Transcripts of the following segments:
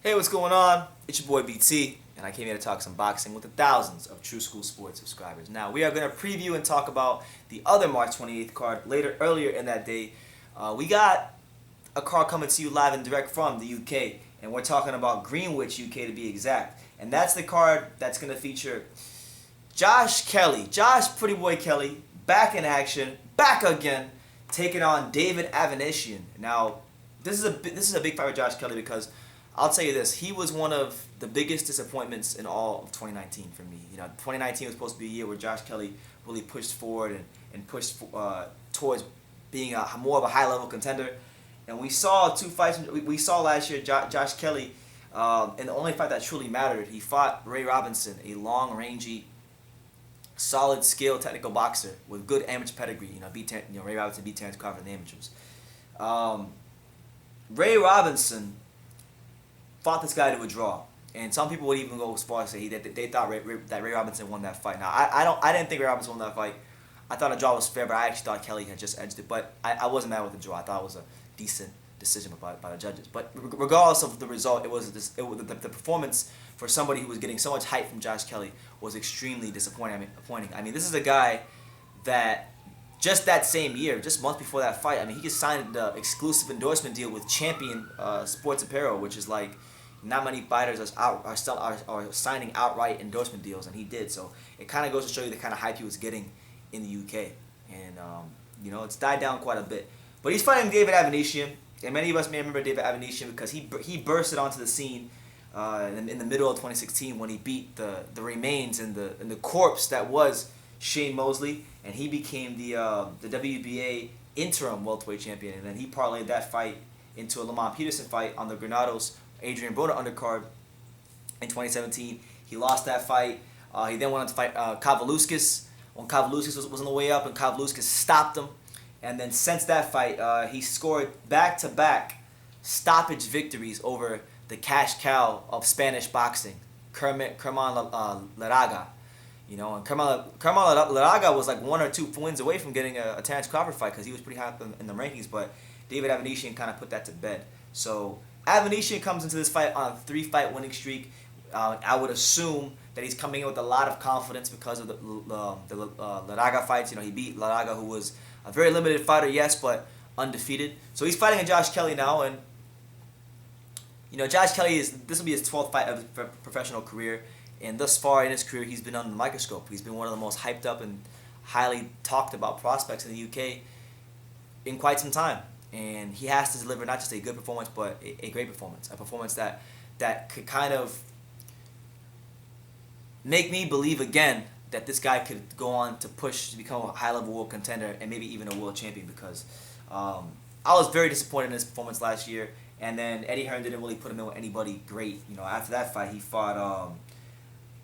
Hey, what's going on? It's your boy BT, and I came here to talk some boxing with the thousands of True School Sports subscribers. Now, we are going to preview and talk about the other March 28th card earlier in that day. We got a card coming to you live and direct from the UK, and we're talking about Greenwich, UK to be exact. And that's the card that's going to feature Josh Pretty Boy Kelly, back in action, back again, taking on David Avanesyan. Now, this is a big fight for Josh Kelly because I'll tell you this, he was one of the biggest disappointments in all of 2019 for me. 2019 was supposed to be a year where Josh Kelly really pushed forward and pushed towards being more of a high-level contender. And we saw two fights. We saw last year Josh Kelly, in the only fight that truly mattered, he fought Ray Robinson, a long, rangy, solid skill technical boxer with good amateur pedigree. Ray Robinson beat Terrence Crawford in the amateurs. Ray Robinson fought this guy to a draw, and some people would even go as far as say that they thought that Ray Robinson won that fight. Now I didn't think Ray Robinson won that fight. I thought a draw was fair, but I actually thought Kelly had just edged it. But I wasn't mad with the draw. I thought it was a decent decision by the judges. But regardless of the result, the performance for somebody who was getting so much hype from Josh Kelly was extremely disappointing. I mean, this is a guy that just that same year, just months before that fight, he just signed the exclusive endorsement deal with Champion Sports Apparel, which is like not many fighters are signing outright endorsement deals, and he did. So it kind of goes to show you the kind of hype he was getting in the UK, and it's died down quite a bit. But he's fighting David Avanesyan, and many of us may remember David Avanesyan because he bursted onto the scene in the middle of 2016 when he beat the remains and the corpse that was Shane Mosley, and he became the WBA interim welterweight champion, and then he parlayed that fight into a Lamont Peterson fight on the Granados Adrian Broner undercard in 2017. He lost that fight. He then went on to fight Kavaluskas when Kavaluskas was on the way up, and Kavaluskas stopped him. And then since that fight, he scored back-to-back stoppage victories over the cash cow of Spanish boxing, Kerman Laraga. And Kerman Laraga was like 1 or 2 wins away from getting a Terrence Crawford fight because he was pretty high up in the rankings, but David Avanesyan kind of put that to bed. So Avanesyan comes into this fight on a 3-fight winning streak. I would assume that he's coming in with a lot of confidence because of the Laraga fights. He beat Laraga, who was a very limited fighter, yes, but undefeated. So he's fighting Josh Kelly now, and Josh Kelly this will be his 12th fight of his professional career, and thus far in his career he's been under the microscope. He's been one of the most hyped up and highly talked about prospects in the UK in quite some time. And he has to deliver not just a good performance, but a great performance. A performance that could kind of make me believe again that this guy could go on to push to become a high-level world contender and maybe even a world champion, because I was very disappointed in his performance last year. And then Eddie Hearn didn't really put him in with anybody great. After that fight, he fought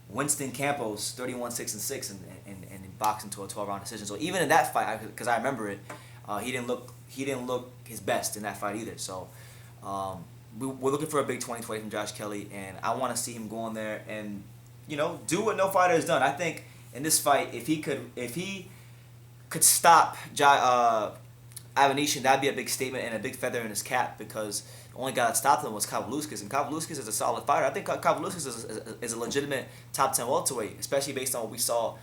Winston Campos 31-6-6 and boxed into a 12-round decision. So even in that fight, because I remember it, he didn't look his best in that fight either. So we're looking for a big 2020 from Josh Kelly, and I want to see him go in there and do what no fighter has done. I think in this fight, if he could stop Avanesyan, that'd be a big statement and a big feather in his cap, because the only guy that stopped him was Kavaluskas, and Kavaluskas is a solid fighter. I think Kavaluskas is a legitimate top 10 welterweight, especially based on what we saw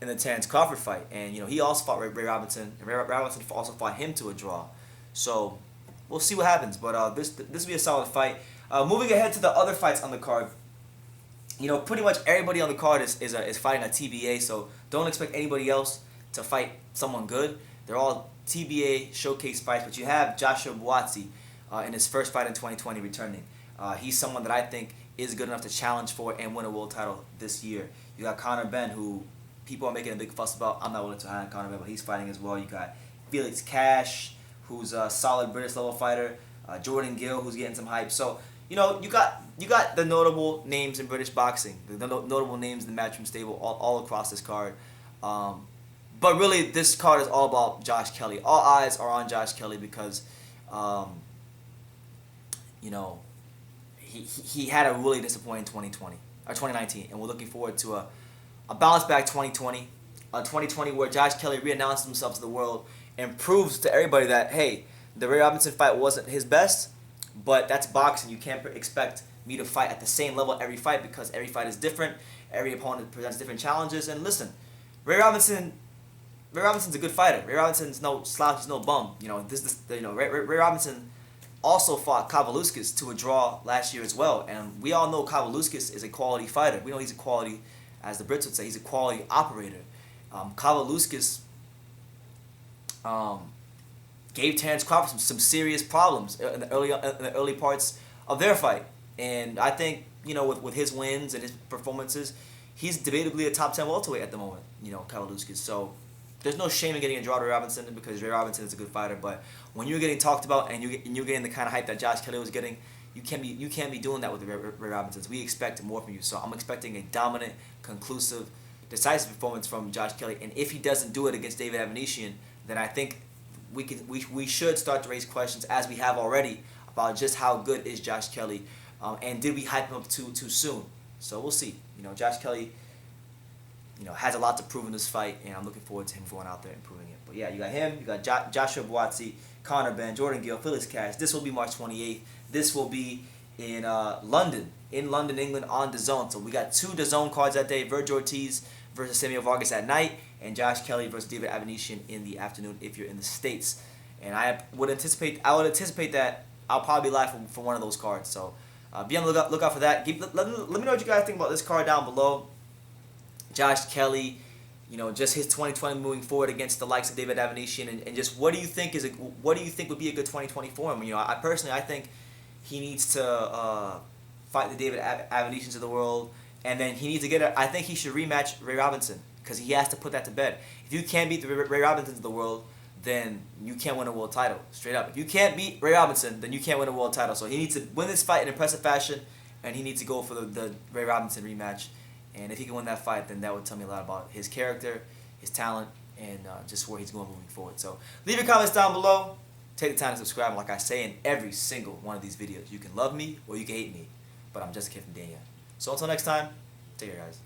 in the Terrence Crawford fight. And he also fought Ray Robinson, and Ray Robinson also fought him to a draw. So we'll see what happens, but this will be a solid fight. Moving ahead to the other fights on the card, pretty much everybody on the card is fighting a TBA, so don't expect anybody else to fight someone good. They're all TBA showcase fights, but you have Joshua Buatsi in his first fight in 2020 returning. He's someone that I think is good enough to challenge for and win a world title this year. You got Conor Benn, who people are making a big fuss about. I'm not willing to hire Conor Benn, but he's fighting as well. You got Felix Cash, who's a solid British level fighter. Jordan Gill, who's getting some hype. So you got the notable names in British boxing, the notable names in the Matchroom stable all across this card. But really, this card is all about Josh Kelly. All eyes are on Josh Kelly because, he had a really disappointing 2019, and we're looking forward to a bounce back 2020, a 2020 where Josh Kelly reannounced himself to the world and proves to everybody that, hey, the Ray Robinson fight wasn't his best, But that's boxing. You can't expect me to fight at the same level every fight because every fight is different. Every opponent presents different challenges. And listen, Ray Robinson, Ray Robinson's a good fighter. Ray Robinson's no slouch. He's no bum. Ray Robinson also fought Kavaluskas to a draw last year as well. And we all know Kavaluskas is a quality fighter. We know he's a quality, as the Brits would say, he's a quality operator. Kavaluskas gave Terence Crawford some serious problems in the early parts of their fight. And I think, with his wins and his performances, he's debatably a top 10 welterweight at the moment, Kavaluskas. So there's no shame in getting a draw to Ray Robinson because Ray Robinson is a good fighter. But when you're getting talked about and you're getting the kind of hype that Josh Kelly was getting, you can't be doing that with the Ray Robinsons. We expect more from you. So I'm expecting a dominant, conclusive, decisive performance from Josh Kelly. And if he doesn't do it against David Avanesyan, then I think we should start to raise questions, as we have already, about just how good is Josh Kelly, and did we hype him up too soon? So we'll see. Josh Kelly, has a lot to prove in this fight, and I'm looking forward to him going out there and proving it. But yeah, you got him, you got Joshua Buatsi, Conor Benn, Jordan Gill, Felix Cash. This will be March 28th. This will be in London, England, on DAZN. So we got 2 DAZN cards that day: Vergil Ortiz versus Samuel Vargas at night, and Josh Kelly versus David Avanesyan in the afternoon if you're in the States. And I would anticipate that I'll probably be live for one of those cards. So be on the lookout for that. Let me know what you guys think about this card down below. Josh Kelly, just his 2020 moving forward against the likes of David Avanesyan, and just what do you think would be a good 2020 for him? I think he needs to fight the David Avanesyans of the world, and then he needs to I think he should rematch Ray Robinson, because he has to put that to bed. If you can't beat the Ray Robinsons of the world, then you can't win a world title. Straight up. If you can't beat Ray Robinson, then you can't win a world title. So he needs to win this fight in impressive fashion, and he needs to go for the Ray Robinson rematch. And if he can win that fight, then that would tell me a lot about his character, his talent, and just where he's going moving forward. So leave your comments down below. Take the time to subscribe. Like I say in every single one of these videos, you can love me or you can hate me, but I'm just a kid from Dania. So until next time, take care, guys.